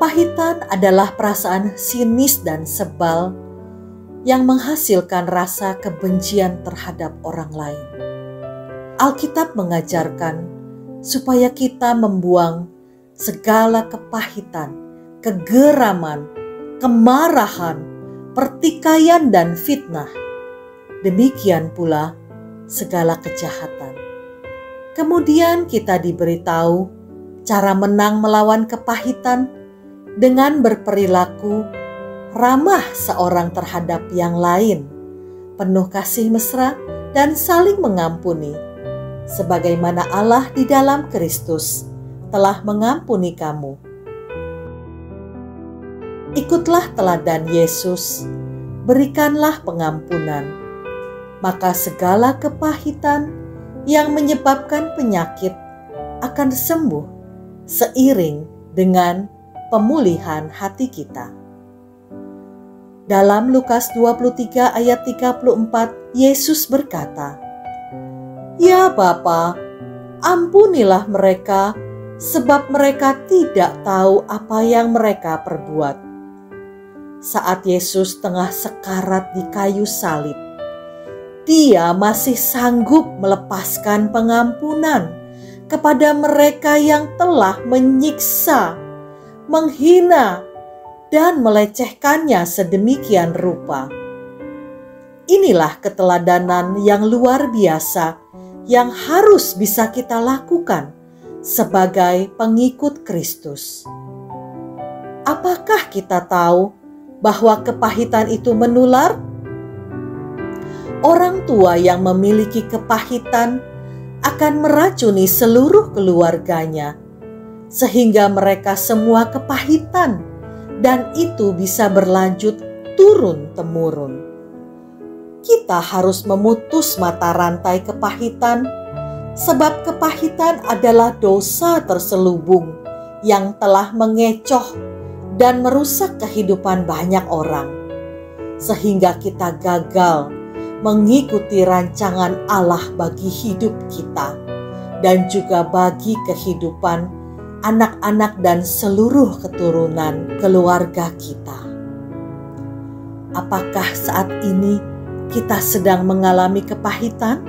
Kepahitan adalah perasaan sinis dan sebal yang menghasilkan rasa kebencian terhadap orang lain. Alkitab mengajarkan supaya kita membuang segala kepahitan, kegeraman, kemarahan, pertikaian dan fitnah. Demikian pula segala kejahatan. Kemudian kita diberitahu cara menang melawan kepahitan dengan berperilaku ramah seorang terhadap yang lain, penuh kasih mesra dan saling mengampuni, sebagaimana Allah di dalam Kristus telah mengampuni kamu. Ikutlah teladan Yesus, berikanlah pengampunan, maka segala kepahitan yang menyebabkan penyakit akan sembuh seiring dengan pemulihan hati kita. Dalam Lukas 23 ayat 34, Yesus berkata, "Ya Bapa, ampunilah mereka, sebab mereka tidak tahu apa yang mereka perbuat." Saat Yesus tengah sekarat di kayu salib, Dia masih sanggup melepaskan pengampunan kepada mereka yang telah menyiksa, menghina, dan melecehkannya sedemikian rupa. Inilah keteladanan yang luar biasa yang harus bisa kita lakukan sebagai pengikut Kristus. Apakah kita tahu bahwa kepahitan itu menular? Orang tua yang memiliki kepahitan akan meracuni seluruh keluarganya, sehingga mereka semua kepahitan, dan itu bisa berlanjut turun-temurun. Kita harus memutus mata rantai kepahitan, sebab kepahitan adalah dosa terselubung yang telah mengecoh dan merusak kehidupan banyak orang, sehingga kita gagal mengikuti rancangan Allah bagi hidup kita dan juga bagi kehidupan anak-anak dan seluruh keturunan keluarga kita. Apakah saat ini kita sedang mengalami kepahitan?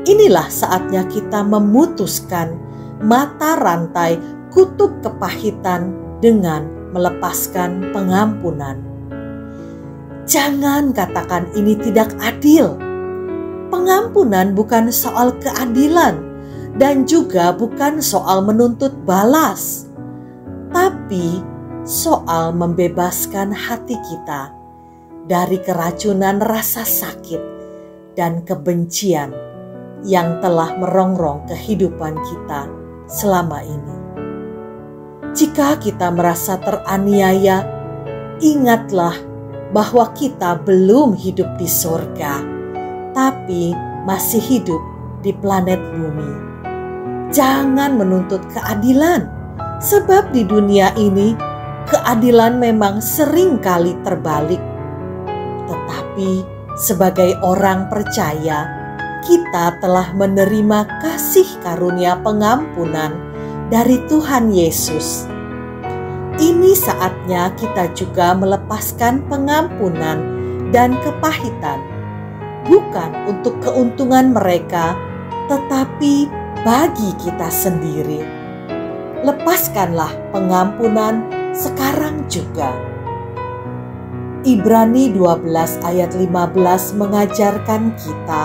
Inilah saatnya kita memutuskan mata rantai kutuk kepahitan dengan melepaskan pengampunan. Jangan katakan ini tidak adil. Pengampunan bukan soal keadilan dan juga bukan soal menuntut balas, tapi soal membebaskan hati kita dari keracunan rasa sakit dan kebencian yang telah merongrong kehidupan kita selama ini. Jika kita merasa teraniaya, ingatlah bahwa kita belum hidup di surga, tapi masih hidup di planet bumi. Jangan menuntut keadilan, sebab di dunia ini keadilan memang sering kali terbalik. Tetapi sebagai orang percaya, kita telah menerima kasih karunia pengampunan dari Tuhan Yesus. Ini saatnya kita juga melepaskan pengampunan dan kepahitan, bukan untuk keuntungan mereka, tetapi bagi kita sendiri. Lepaskanlah pengampunan sekarang juga. Ibrani 12 ayat 15 mengajarkan kita,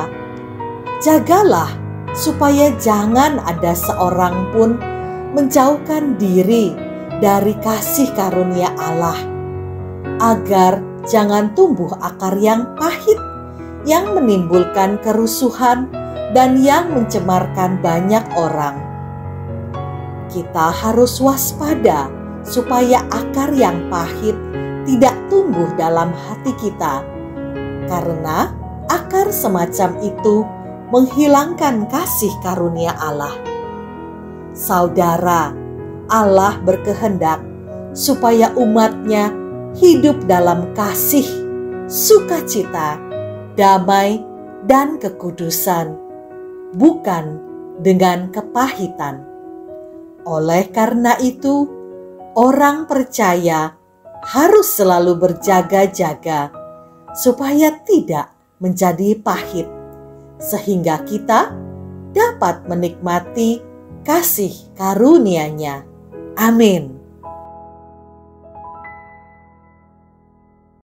jagalah supaya jangan ada seorang pun menjauhkan diri dari kasih karunia Allah, agar jangan tumbuh akar yang pahit, yang menimbulkan kerusuhan dan yang mencemarkan banyak orang. Kita harus waspada supaya akar yang pahit tidak tumbuh dalam hati kita, karena akar semacam itu menghilangkan kasih karunia Allah. Saudara, Allah berkehendak supaya umat-Nya hidup dalam kasih, sukacita, damai, dan kekudusan, bukan dengan kepahitan. Oleh karena itu, orang percaya harus selalu berjaga-jaga supaya tidak menjadi pahit, sehingga kita dapat menikmati kasih karunia-Nya. Amin.